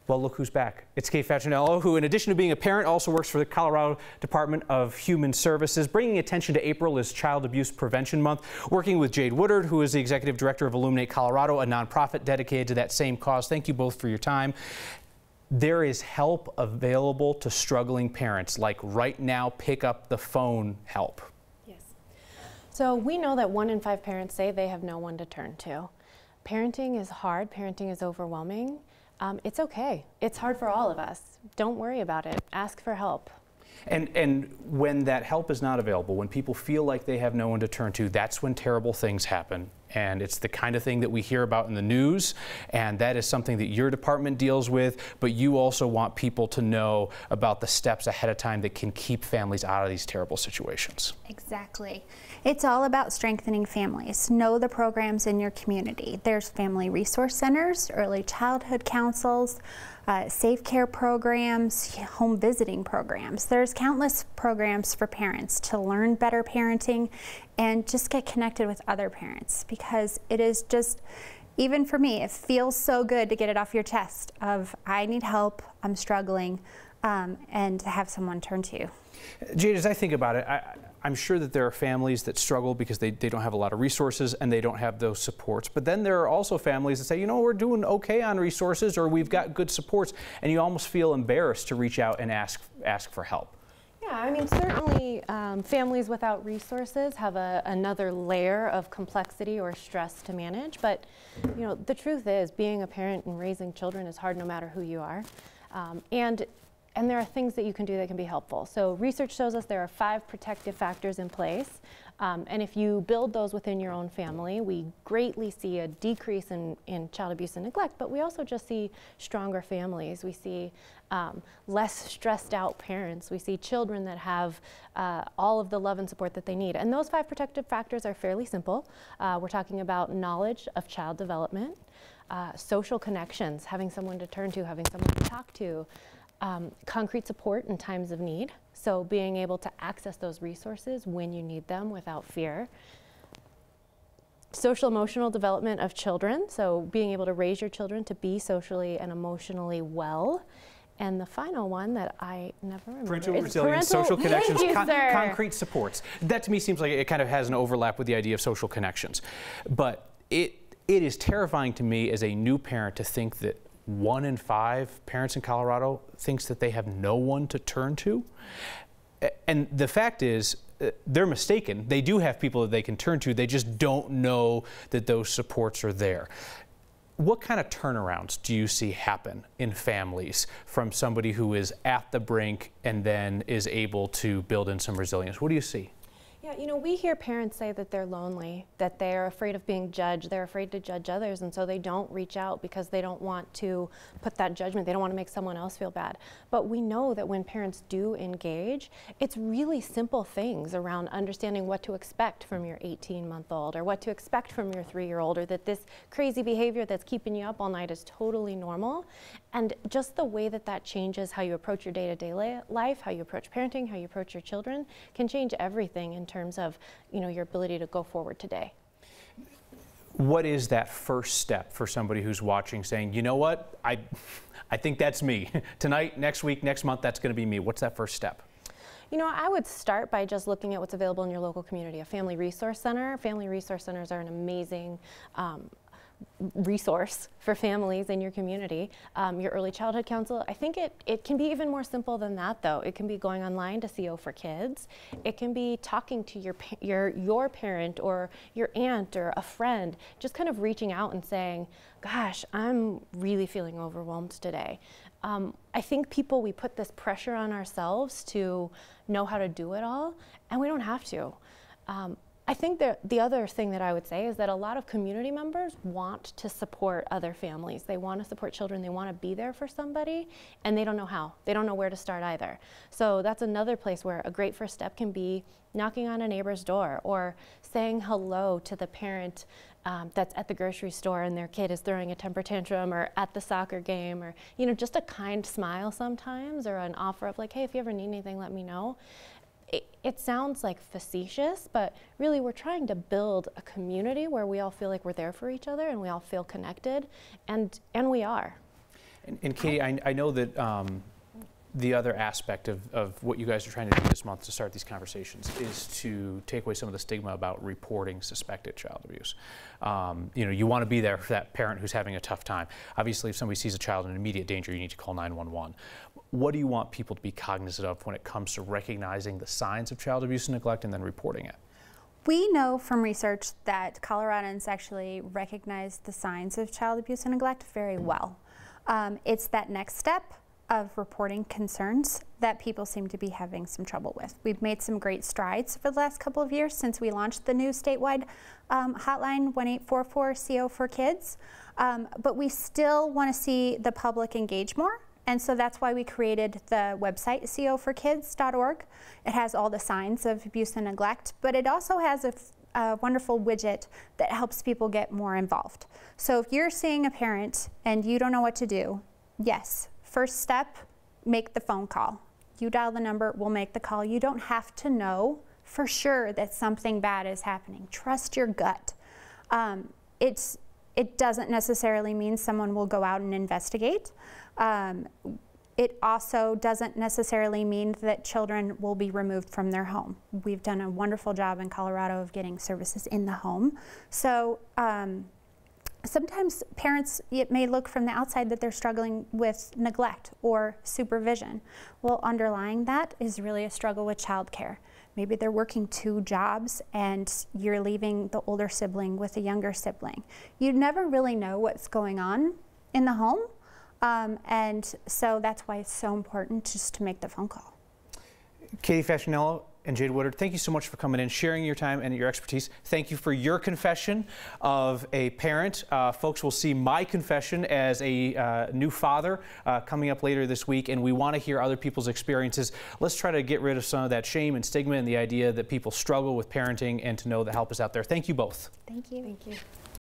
Well, look who's back. It's Kate Facinello, who, in addition to being a parent, also works for the Colorado Department of Human Services. Bringing attention to April is Child Abuse Prevention Month, working with Jade Woodard, who is the executive director of Illuminate Colorado, a nonprofit dedicated to that same cause. Thank you both for your time. There is help available to struggling parents, like right now, pick up the phone help. Yes. So we know that 1 in 5 parents say they have no one to turn to. Parenting is hard, parenting is overwhelming. It's okay. It's hard for all of us. Don't worry about it. Ask for help. And when that help is not available, when people feel like they have no one to turn to, that's when terrible things happen. And it's the kind of thing that we hear about in the news, and that is something that your department deals with, but you also want people to know about the steps ahead of time that can keep families out of these terrible situations. Exactly. It's all about strengthening families. Know the programs in your community. There's family resource centers, early childhood councils, safe care programs, home visiting programs. There's countless programs for parents to learn better parenting and just get connected with other parents, because it is just, even for me, it feels so good to get it off your chest of, I need help, I'm struggling, and to have someone turn to. Jade, as I think about it, I'm sure that there are families that struggle because they don't have a lot of resources and they don't have those supports. But then there are also families that say, you know, we're doing okay on resources, or we've got good supports, and you almost feel embarrassed to reach out and ask for help. Yeah, I mean, certainly families without resources have another layer of complexity or stress to manage. But, you know, the truth is, being a parent and raising children is hard no matter who you are. And there are things that you can do that can be helpful. So research shows us there are 5 protective factors in place. And if you build those within your own family, we greatly see a decrease in child abuse and neglect, but we also just see stronger families. We see less stressed out parents. We see children that have all of the love and support that they need. And those 5 protective factors are fairly simple. We're talking about knowledge of child development, social connections, having someone to turn to, having someone to talk to, concrete support in times of need, so being able to access those resources when you need them without fear. Social emotional development of children, so being able to raise your children to be socially and emotionally well. And the final one that I never remember Parental resilience, social connections, concrete supports. That to me seems like it kind of has an overlap with the idea of social connections. But it is terrifying to me as a new parent to think that 1 in 5 parents in Colorado thinks that they have no one to turn to. And the fact is, they're mistaken. They do have people that they can turn to. They just don't know that those supports are there. What kind of turnarounds do you see happen in families from somebody who is at the brink and then is able to build in some resilience? What do you see? Yeah, you know, we hear parents say that they're lonely, that they're afraid of being judged, they're afraid to judge others, and so they don't reach out because they don't want to put that judgment, they don't want to make someone else feel bad. But we know that when parents do engage, it's really simple things around understanding what to expect from your 18-month-old or what to expect from your 3-year-old, or that this crazy behavior that's keeping you up all night is totally normal. And just the way that that changes how you approach your day-to-day life, how you approach parenting, how you approach your children, can change everything in terms of, you know, your ability to go forward today. What is that first step for somebody who's watching saying, you know what, I think that's me. Tonight, next week, next month, that's going to be me. What's that first step? You know, I would start by just looking at what's available in your local community. A family resource center. Family resource centers are an amazing resource for families in your community. Your early childhood council, I think it can be even more simple than that, though. It can be going online to CO for Kids. It can be talking to your parent or your aunt or a friend, just kind of reaching out and saying, gosh, I'm really feeling overwhelmed today. I think we put this pressure on ourselves to know how to do it all, and we don't have to. I think that the other thing that I would say is that a lot of community members want to support other families. They want to support children. They want to be there for somebody, and they don't know how. They don't know where to start either. So that's another place where a great first step can be knocking on a neighbor's door or saying hello to the parent that's at the grocery store and their kid is throwing a temper tantrum, or at the soccer game, or, you know, just a kind smile sometimes, or an offer of like, hey, if you ever need anything, let me know. It sounds like facetious, but really we're trying to build a community where we all feel like we're there for each other and we all feel connected, and we are. And Katie, I know that the other aspect of what you guys are trying to do this month to start these conversations is to take away some of the stigma about reporting suspected child abuse. You know, you want to be there for that parent who's having a tough time. Obviously, if somebody sees a child in immediate danger, you need to call 911. What do you want people to be cognizant of when it comes to recognizing the signs of child abuse and neglect and then reporting it? We know from research that Coloradans actually recognize the signs of child abuse and neglect very well. It's that next step of reporting concerns that people seem to be having some trouble with. We've made some great strides for the last couple of years since we launched the new statewide hotline 1-844-CO for kids, but we still want to see the public engage more. And so that's why we created the website, coforkids.org. It has all the signs of abuse and neglect, but it also has a wonderful widget that helps people get more involved. So if you're seeing a parent and you don't know what to do, yes, first step, make the phone call. You dial the number, we'll make the call. You don't have to know for sure that something bad is happening. Trust your gut. It doesn't necessarily mean someone will go out and investigate. It also doesn't necessarily mean that children will be removed from their home. We've done a wonderful job in Colorado of getting services in the home. So sometimes parents, it may look from the outside that they're struggling with neglect or supervision. Well, underlying that is really a struggle with childcare. Maybe they're working 2 jobs and you're leaving the older sibling with a younger sibling. You never really know what's going on in the home. And so that's why it's so important just to make the phone call. Katie Fascinello and Jade Woodard, thank you so much for coming in, sharing your time and your expertise. Thank you for your confession of a parent. Folks will see my confession as a new father coming up later this week, and we want to hear other people's experiences. Let's try to get rid of some of that shame and stigma and the idea that people struggle with parenting and to know that help is out there. Thank you both. Thank you. Thank you.